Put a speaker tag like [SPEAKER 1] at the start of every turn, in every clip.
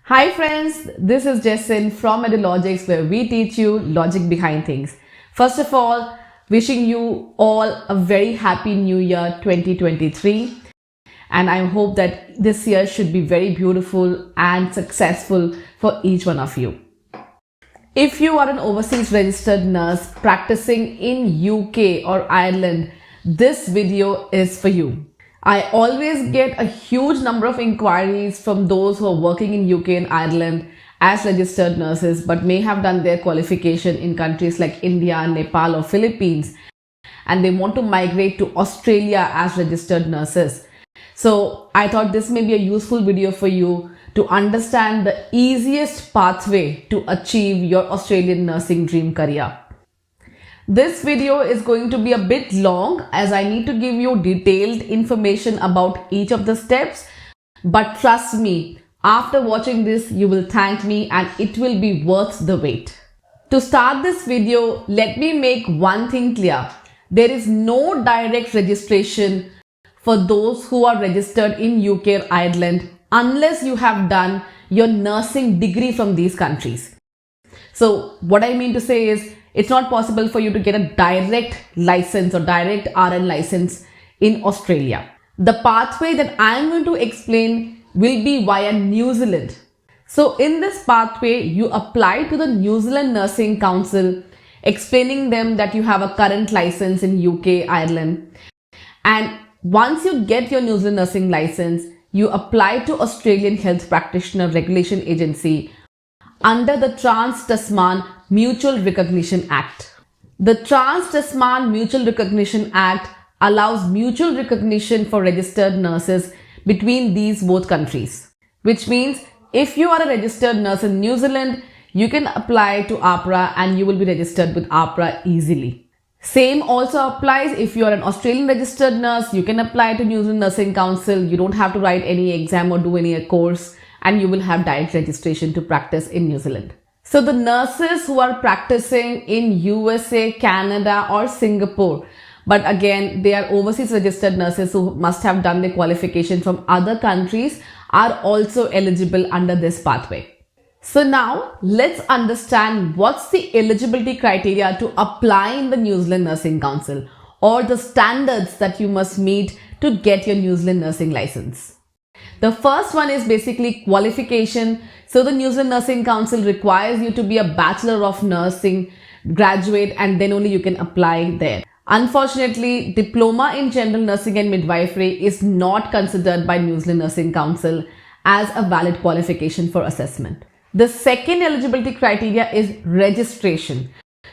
[SPEAKER 1] Hi friends, this is Jessin from Edulogics where we teach you logic behind things. First of all, wishing you all a very happy new year 2023, and I hope that this year should be very beautiful and successful for each one of you. If you are an overseas registered nurse practicing in UK or Ireland, this video is for you. I always get a huge number of inquiries from those who are working in UK and Ireland as registered nurses but may have done their qualification in countries like India, Nepal or Philippines, and they want to migrate to Australia as registered nurses. So I thought this may be a useful video for you to understand the easiest pathway to achieve your Australian nursing dream career. This video is going to be a bit long as I need to give you detailed information about each of the steps, but trust me, after watching this you will thank me and it will be worth the wait. To start this video, let me make one thing clear. There is no direct registration for those who are registered in UK or Ireland unless you have done your nursing degree from these countries. So what I mean to say is, it's not possible for you to get a direct license or direct RN license in Australia. The pathway that I'm going to explain will be via New Zealand. So in this pathway, you apply to the New Zealand Nursing Council, explaining them that you have a current license in UK, Ireland. And once you get your New Zealand nursing license, you apply to Australian Health Practitioner Regulation Agency under the Trans-Tasman Mutual Recognition Act. The Trans-Tasman Mutual Recognition Act allows mutual recognition for registered nurses between these both countries, which means if you are a registered nurse in New Zealand, you can apply to AHPRA and you will be registered with AHPRA easily. Same also applies if you are an Australian registered nurse, you can apply to New Zealand Nursing Council. You don't have to write any exam or do any course, and you will have direct registration to practice in New Zealand. So the nurses who are practicing in USA, Canada or Singapore, but again they are overseas registered nurses who must have done their qualification from other countries, are also eligible under this pathway. So now let's understand what's the eligibility criteria to apply in the New Zealand Nursing Council, or the standards that you must meet to get your New Zealand nursing license. The first one is basically qualification. So the New Zealand Nursing Council requires you to be a Bachelor of Nursing graduate and then only you can apply there. Unfortunately, Diploma in General Nursing and Midwifery is not considered by New Zealand Nursing Council as a valid qualification for assessment. The second eligibility criteria is registration.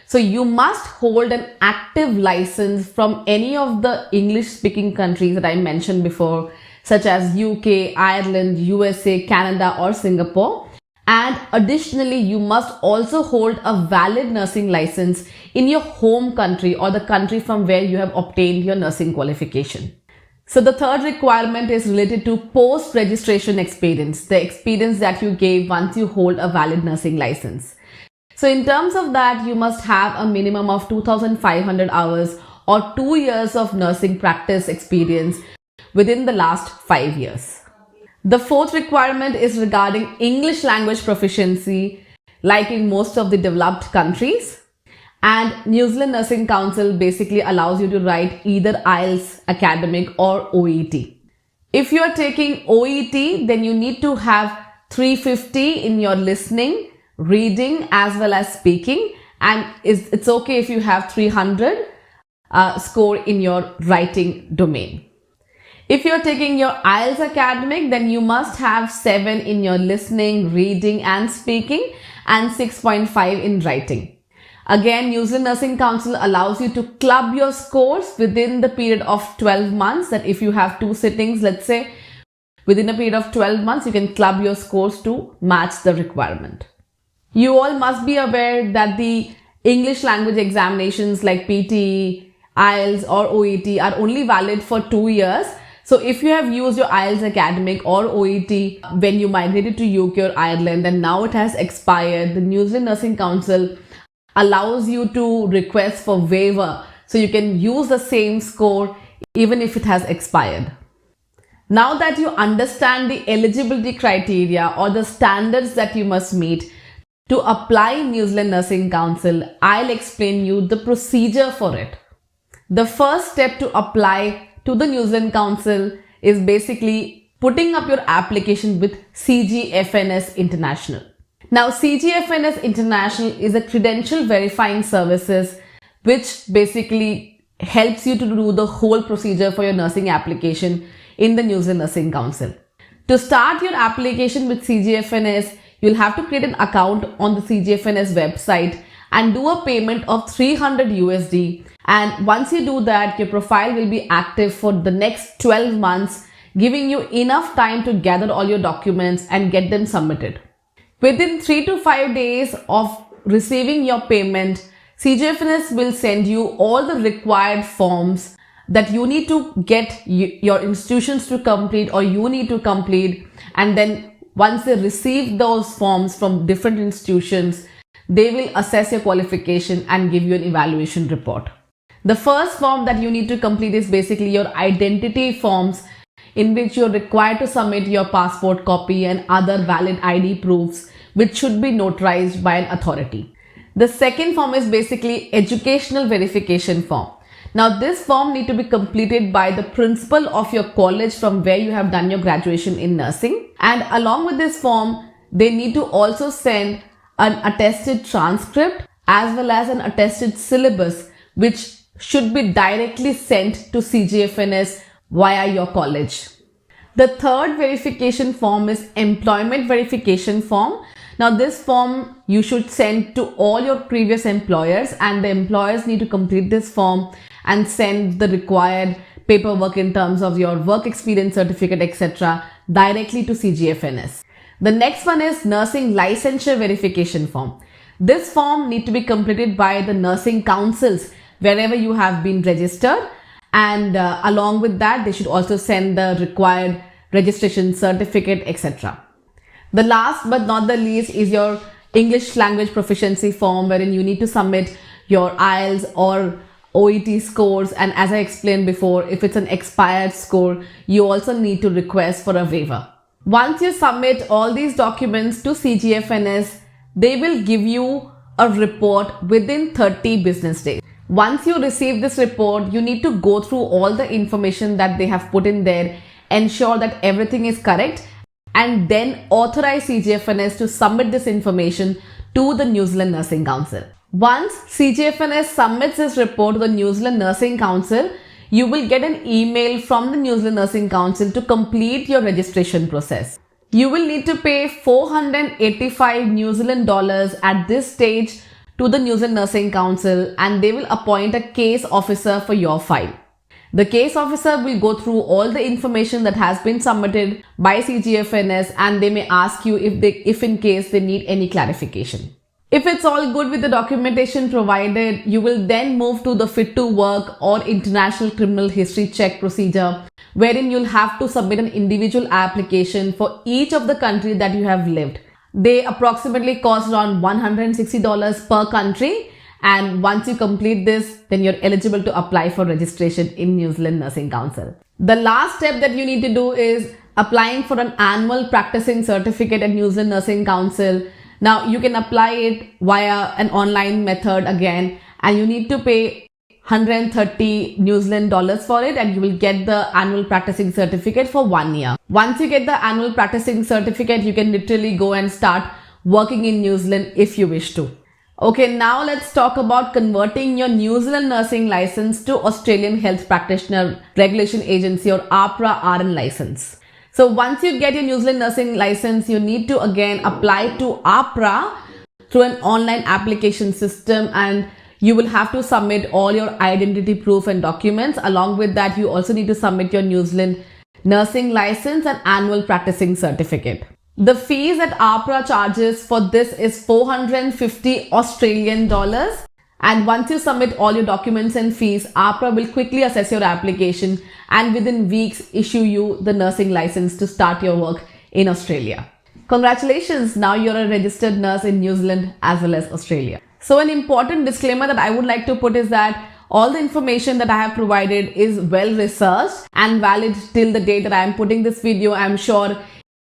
[SPEAKER 1] So you must hold an active license from any of the English speaking countries that I mentioned before, such as UK, Ireland, USA, Canada or Singapore. And additionally, you must also hold a valid nursing license in your home country or the country from where you have obtained your nursing qualification. So the third requirement is related to post-registration experience, the experience that you gave once you hold a valid nursing license. So in terms of that, you must have a minimum of 2,500 hours or 2 years of nursing practice experience within the last 5 years. The fourth requirement is regarding English language proficiency, like in most of the developed countries. And New Zealand Nursing Council basically allows you to write either IELTS academic or OET. If you are taking OET, then you need to have 350 in your listening, reading as well as speaking, and it's okay if you have 300 score in your writing domain. If you're taking your IELTS academic, then you must have 7 in your listening, reading and speaking and 6.5 in writing. Again, New Zealand Nursing Council allows you to club your scores within the period of 12 months. That if you have 2 sittings, let's say, within a period of 12 months, you can club your scores to match the requirement. You all must be aware that the English language examinations like PTE, IELTS or OET are only valid for 2 years. So if you have used your IELTS academic or OET when you migrated to UK or Ireland and now it has expired, the New Zealand Nursing Council allows you to request for waiver, so you can use the same score even if it has expired. Now that you understand the eligibility criteria or the standards that you must meet to apply in New Zealand Nursing Council, I'll explain you the procedure for it. The first step to apply to the New Zealand Council is basically putting up your application with CGFNS International. Now, CGFNS International is a credential verifying services which basically helps you to do the whole procedure for your nursing application in the New Zealand Nursing Council. To start your application with CGFNS, you'll have to create an account on the CGFNS website and do a payment of 300 USD. And once you do that, your profile will be active for the next 12 months, giving you enough time to gather all your documents and get them submitted. Within 3 to 5 days of receiving your payment, CGFNS will send you all the required forms that you need to get your institutions to complete or you need to complete. And then once they receive those forms from different institutions, they will assess your qualification and give you an evaluation report. The first form that you need to complete is basically your identity forms, in which you're required to submit your passport copy and other valid ID proofs, which should be notarized by an authority. The second form is basically educational verification form. Now, this form need to be completed by the principal of your college from where you have done your graduation in nursing. And along with this form, they need to also send an attested transcript as well as an attested syllabus, which should be directly sent to CGFNS via your college. The third verification form is employment verification form. Now, this form you should send to all your previous employers, and the employers need to complete this form and send the required paperwork in terms of your work experience certificate, etc., directly to CGFNS. The next one is nursing licensure verification form. This form need to be completed by the nursing councils wherever you have been registered, and along with that, they should also send the required registration certificate, etc. The last but not the least is your English language proficiency form, wherein you need to submit your IELTS or OET scores, and as I explained before, if it's an expired score, you also need to request for a waiver. Once you submit all these documents to CGFNS, they will give you a report within 30 business days. Once you receive this report, you need to go through all the information that they have put in there, ensure that everything is correct, and then authorize CGFNS to submit this information to the New Zealand Nursing Council. Once CGFNS submits this report to the New Zealand Nursing Council, you will get an email from the New Zealand Nursing Council to complete your registration process. You will need to pay 485 New Zealand dollars at this stage to the New Zealand Nursing Council, and they will appoint a case officer for your file. The case officer will go through all the information that has been submitted by CGFNS, and they may ask you if in case they need any clarification. If it's all good with the documentation provided, you will then move to the Fit to Work or International Criminal History Check procedure, wherein you'll have to submit an individual application for each of the country that you have lived. They approximately cost around $160 per country, and once you complete this, then you're eligible to apply for registration in New Zealand Nursing Council. The last step that you need to do is applying for an annual practicing certificate at New Zealand Nursing Council. Now, you can apply it via an online method again, and you need to pay 130 New Zealand dollars for it, and you will get the annual practicing certificate for 1 year. Once you get the annual practicing certificate, you can literally go and start working in New Zealand if you wish to. Okay, now let's talk about converting your New Zealand nursing license to Australian Health Practitioner Regulation Agency or AHPRA RN license. So once you get your New Zealand nursing license, you need to again apply to AHPRA through an online application system, and you will have to submit all your identity proof and documents. Along with that, you also need to submit your New Zealand nursing license and annual practicing certificate. The fees that AHPRA charges for this is 450 Australian dollars. And once you submit all your documents and fees, AHPRA will quickly assess your application and within weeks issue you the nursing license to start your work in Australia. Congratulations, now you're a registered nurse in New Zealand as well as Australia. So an important disclaimer that I would like to put is that All the information that I have provided is well researched and valid till the day that I am putting this video. I am sure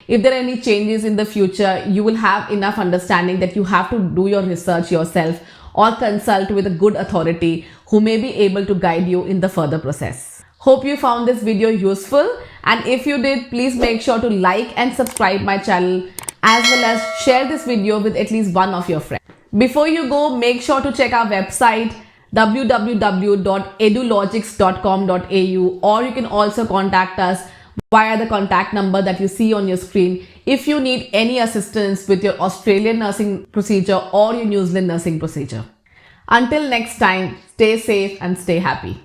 [SPEAKER 1] if there are any changes in the future, you will have enough understanding that you have to do your research yourself or consult with a good authority who may be able to guide you in the further process. Hope you found this video useful, and if you did, please make sure to like and subscribe my channel as well as share this video with at least one of your friends. Before you go, make sure to check our website www.edulogics.com.au, or you can also contact us via the contact number that you see on your screen if you need any assistance with your Australian nursing procedure or your New Zealand nursing procedure. Until next time, stay safe and stay happy.